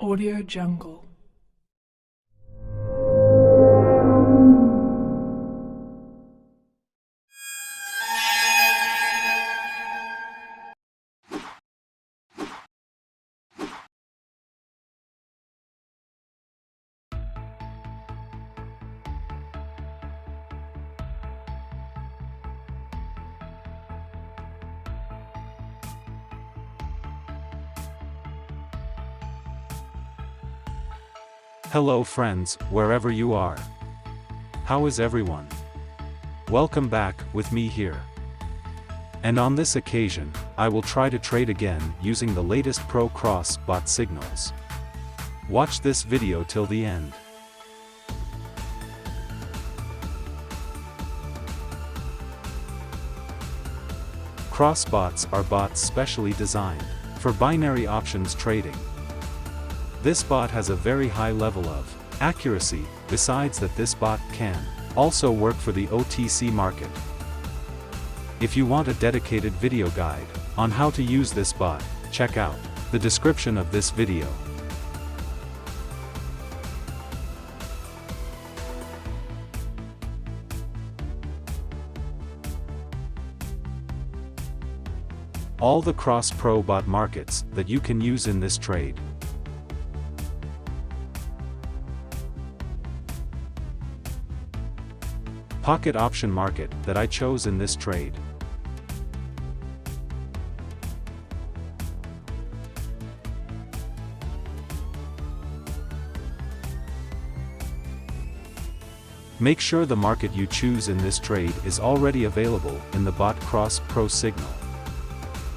Audio Jungle. Hello friends, wherever you are. How is everyone? Welcome back, with me here. And on this occasion, I will try to trade again using the latest Pro Cross bot signals. Watch this video till the end. Cross bots are bots specially designed for binary options trading. This bot has a very high level of accuracy, besides that this bot can also work for the OTC market. If you want a dedicated video guide on how to use this bot, check out the description of this video. All the cross pro bot markets that you can use in this trade. Pocket option market that I chose in this trade. Make sure the market you choose in this trade is already available in the bot cross pro signal.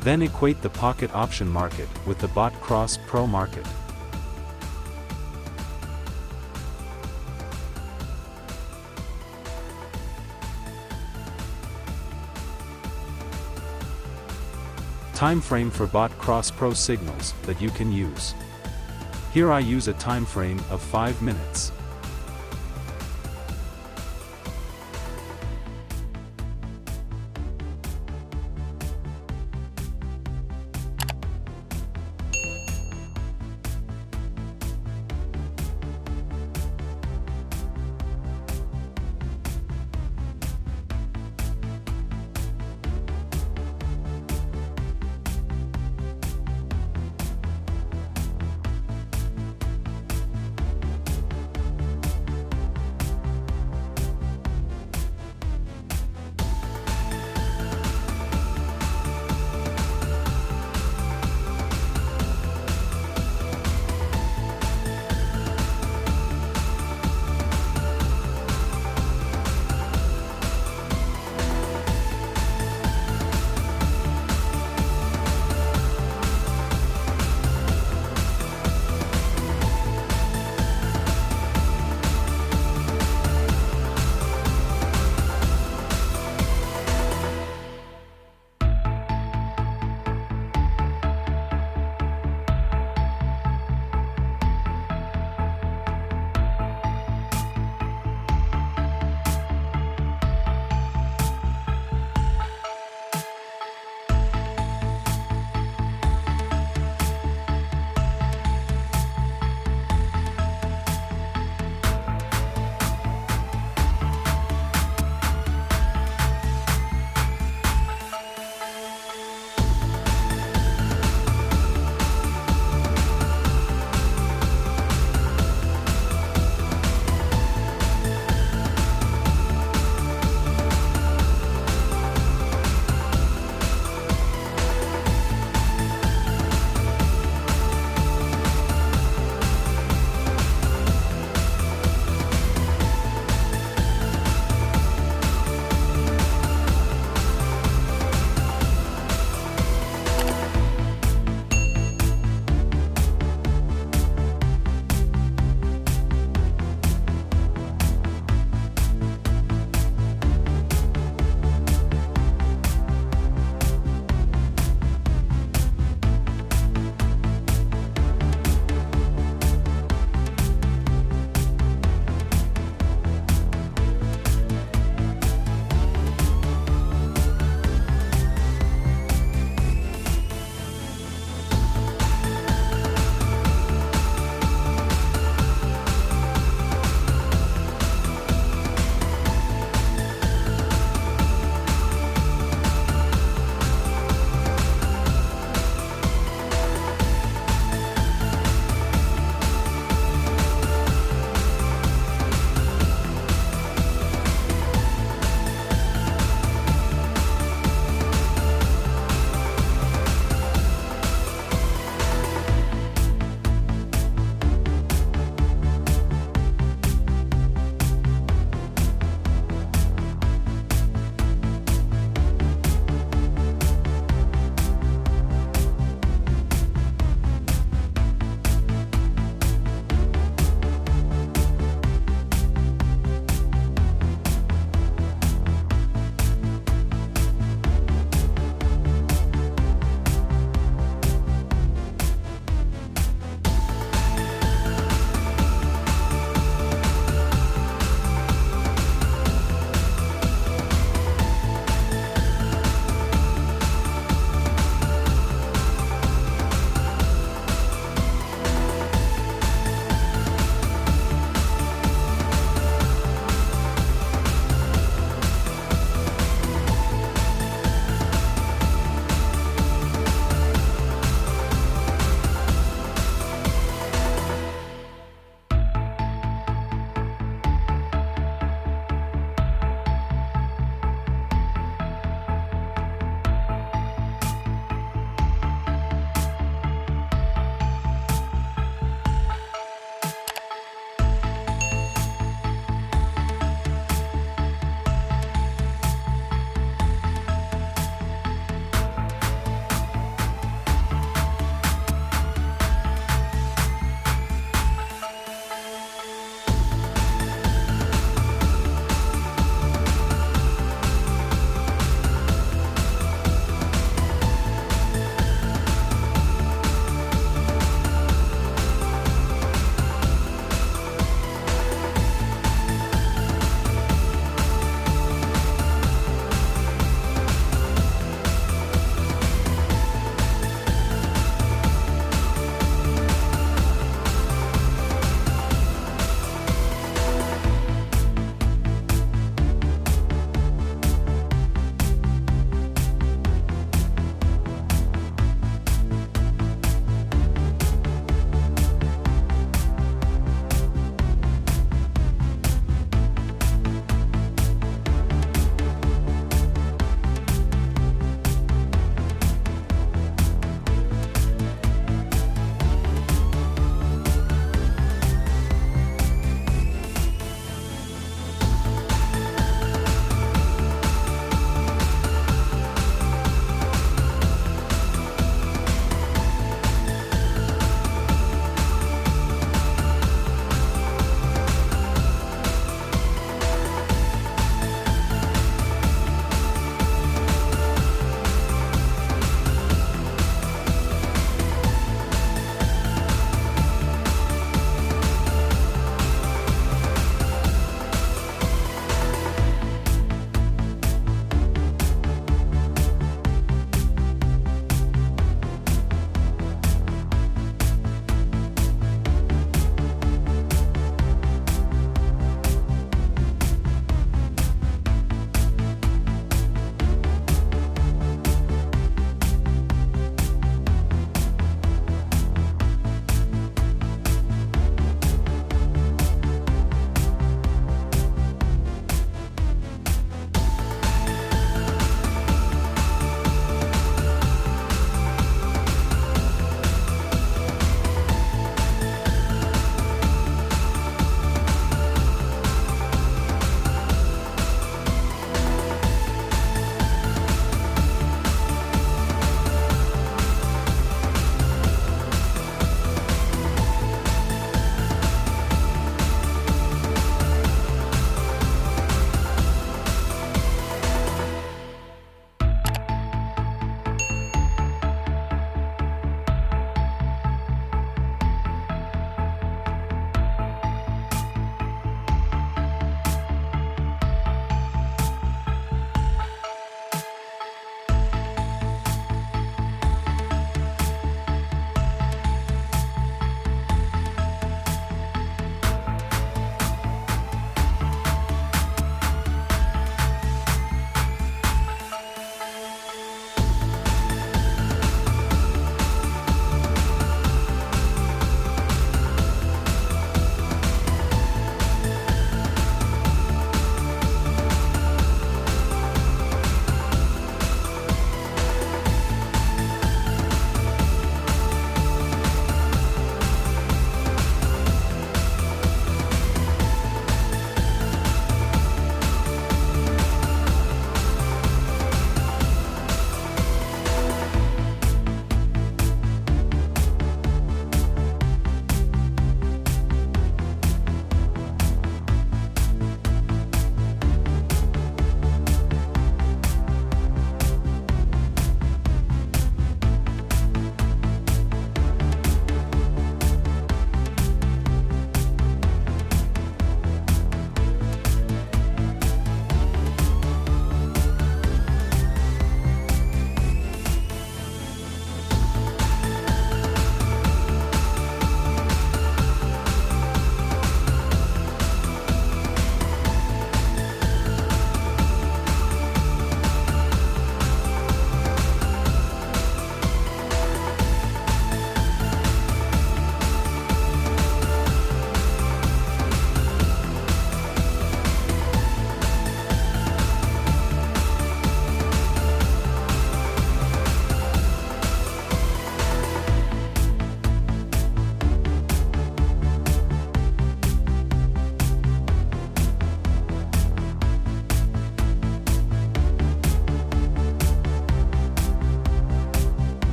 Then equate the pocket option market with the bot cross pro market. Time frame for bot cross pro signals that you can use. Here I use a time frame of 5 minutes.